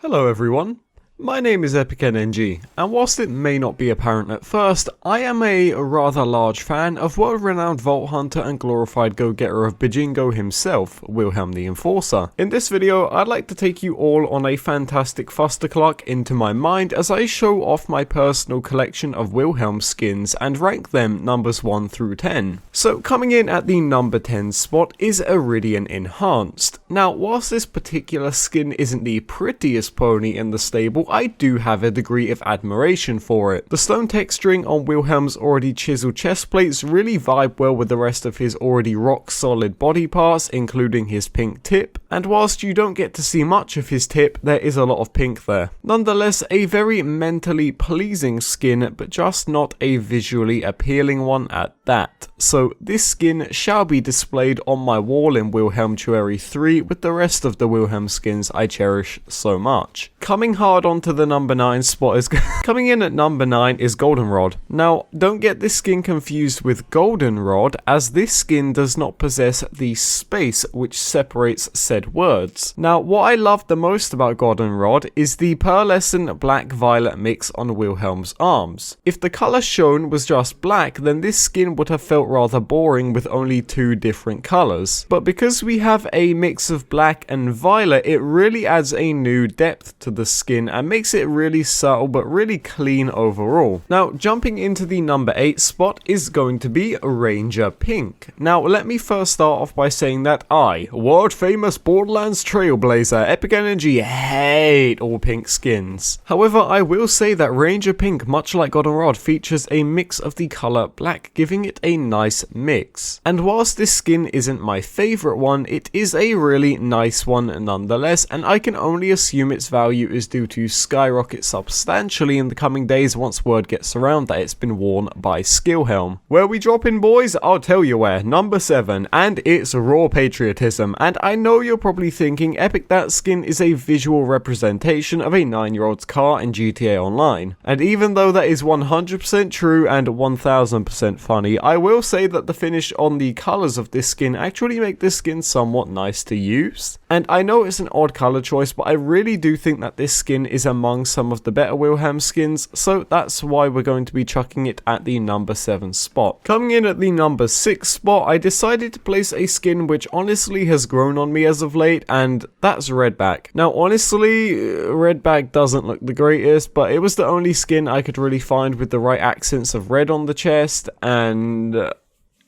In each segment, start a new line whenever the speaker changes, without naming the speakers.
Hello everyone, my name is EpicNNG, and whilst it may not be apparent at first, I am a rather large fan of world-renowned vault hunter and glorified go-getter of Bajingo himself, Wilhelm the Enforcer. In this video, I'd like to take you all on a fantastic fustercluck into my mind as I show off my personal collection of Wilhelm skins and rank them numbers 1 through 10. So coming in at the number 10 spot is Iridium Enhanced. Now whilst this particular skin isn't the prettiest pony in the stable, I do have a degree of admiration for it. The stone texturing on Wilhelm's already chiseled chest plates really vibe well with the rest of his already rock solid body parts, including his pink tip, and whilst you don't get to see much of his tip, there is a lot of pink there. Nonetheless, a very mentally pleasing skin, but just not a visually appealing one at that. So this skin shall be displayed on my wall in Wilhelm 3 with the rest of the Wilhelm skins I cherish so much. Coming hard onto the number 9 spot is coming in at number 9 is Goldenrod. Now don't get this skin confused with Goldenrod, as this skin does not possess the space which separates said words. Now what I love the most about Goldenrod is the pearlescent black-violet mix on Wilhelm's arms. If the colour shown was just black, then this skin would have felt rather boring with only 2 different colours. But because we have a mix of black and violet, it really adds a new depth to the skin and makes it really subtle but really clean overall. Now jumping into the number 8 spot is going to be Ranger Pink. Now let me first start off by saying that I, world famous Borderlands trailblazer EpicNNG, hate all pink skins. However, I will say that Ranger Pink, much like Goldenrod, features a mix of the colour black, giving it a nice mix. And whilst this skin isn't my favourite one, it is a really nice one nonetheless, and I can only assume its value is due to skyrocket substantially in the coming days once word gets around that it's been worn by Skillhelm. Where we dropping, boys? I'll tell you where. Number 7, and it's raw Patriotism. And I know you're probably thinking, Epic, that skin is a visual representation of a 9-year-old's car in GTA Online. And even though that is 100% true and 1000% funny, I will say that the finish on the colours of this skin actually make this skin somewhat nice to use. And I know it's an odd colour choice, but I really do think that this skin is among some of the better Wilhelm skins, so that's why we're going to be chucking it at the number 7 spot. Coming in at the number 6 spot, I decided to place a skin which honestly has grown on me as of late, and that's Redback. Now honestly, Redback doesn't look the greatest, but it was the only skin I could really find with the right accents of red on the chest, and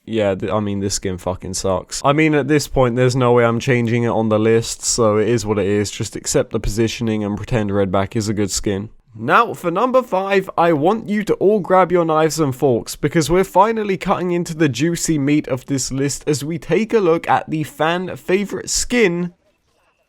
yeah, I mean, this skin fucking sucks. I mean, at this point, there's no way I'm changing it on the list, so it is what it is. Just accept the positioning and pretend Redback is a good skin. Now, for number 5, I want you to all grab your knives and forks, because we're finally cutting into the juicy meat of this list as we take a look at the fan favourite skin,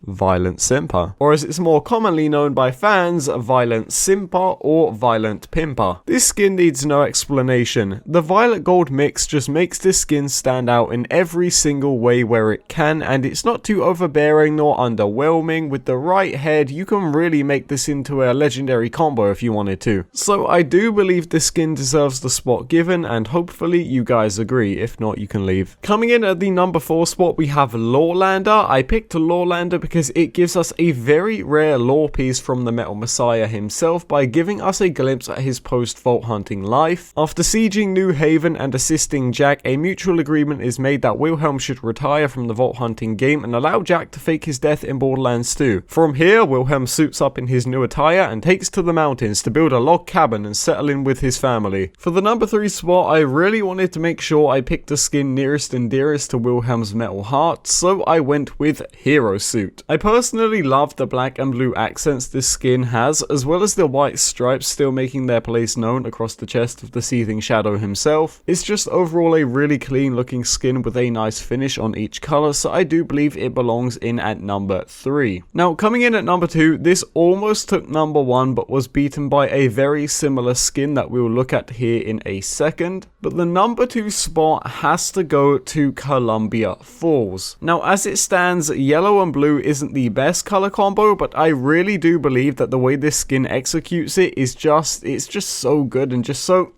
Violent Simpa, or as it's more commonly known by fans, Violent Simpa or Violent Pimpa. This skin needs no explanation. The violet gold mix just makes this skin stand out in every single way where it can, and it's not too overbearing nor underwhelming. With the right head, you can really make this into a legendary combo if you wanted to. So I do believe this skin deserves the spot given, and hopefully you guys agree. If not, you can leave. Coming in at the number 4 spot, we have Lorelander. I picked Lorelander because it gives us a very rare lore piece from the Metal Messiah himself by giving us a glimpse at his post-vault hunting life. After sieging New Haven and assisting Jack, a mutual agreement is made that Wilhelm should retire from the vault hunting game and allow Jack to fake his death in Borderlands 2. From here, Wilhelm suits up in his new attire and takes to the mountains to build a log cabin and settle in with his family. For the number 3 spot, I really wanted to make sure I picked the skin nearest and dearest to Wilhelm's metal heart, so I went with Hero Suit. I personally love the black and blue accents this skin has, as well as the white stripes still making their place known across the chest of the seething shadow himself. It's just overall a really clean looking skin with a nice finish on each colour, so I do believe it belongs in at number 3. Now coming in at number 2, this almost took number 1 but was beaten by a very similar skin that we'll look at here in a second. But the number 2 spot has to go to Columbia Falls. Now as it stands, yellow and blue isn't the best color combo, but I really do believe that the way this skin executes it is it's just so good and just so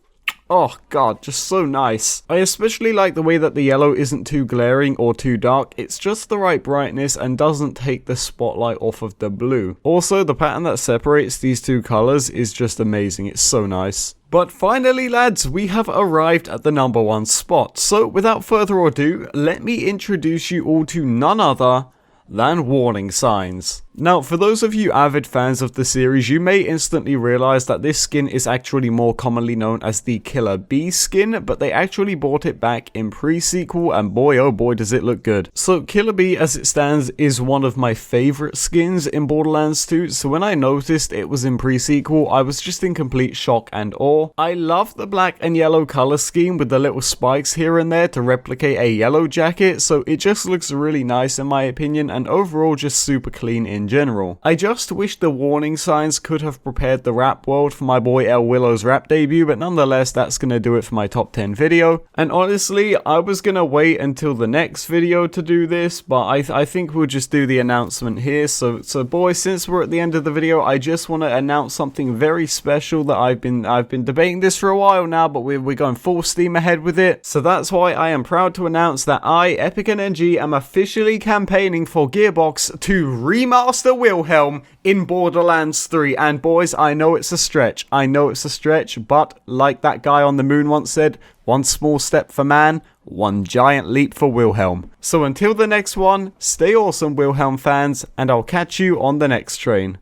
Oh god, just so nice. I especially like the way that the yellow isn't too glaring or too dark, it's just the right brightness and doesn't take the spotlight off of the blue. Also, the pattern that separates these two colors is just amazing, it's so nice. But finally lads, we have arrived at the number 1 spot, so without further ado, let me introduce you all to none other than warning signs. Now, for those of you avid fans of the series, you may instantly realize that this skin is actually more commonly known as the Killer Bee skin, but they actually brought it back in pre-sequel, and boy oh boy does it look good. So Killer Bee, as it stands, is one of my favorite skins in Borderlands 2, so when I noticed it was in pre-sequel, I was just in complete shock and awe. I love the black and yellow color scheme with the little spikes here and there to replicate a yellow jacket, so it just looks really nice in my opinion, and overall just super clean in general. I just wish the warning signs could have prepared the rap world for my boy El Willow's rap debut, but nonetheless that's gonna do it for my top 10 video. And honestly, I was gonna wait until the next video to do this, but I think we'll just do the announcement here. So boys, since we're at the end of the video, I just want to announce something very special that I've been debating this for a while now, but we're going full steam ahead with it. So that's why I am proud to announce that I, EpicNNG, am officially campaigning for Gearbox to remaster Wilhelm in Borderlands 3. And boys, I know it's a stretch, but like that guy on the moon once said, one small step for man, one giant leap for Wilhelm. So until the next one, stay awesome Wilhelm fans, and I'll catch you on the next train.